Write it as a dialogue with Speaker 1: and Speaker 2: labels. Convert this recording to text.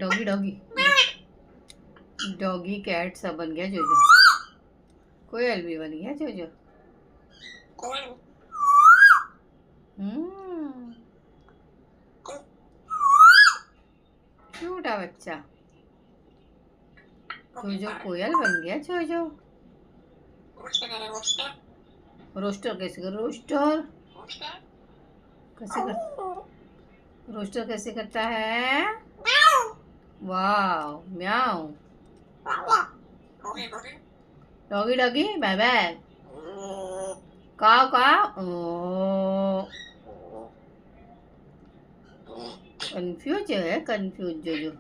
Speaker 1: Doggy doggy doggy cat सब बन गया जोजो। कोयल भी बन गया जोजो। क्यूटा बच्चा जोजो कोयल बन गया जोजो। रोस्टर कैसे कर रोस्टर कैसे कर रोस्टर कैसे करता है? वाह म्याऊ। Doggy doggy bye bye. काव काव। कंफ्यूज है कंफ्यूज जोजो।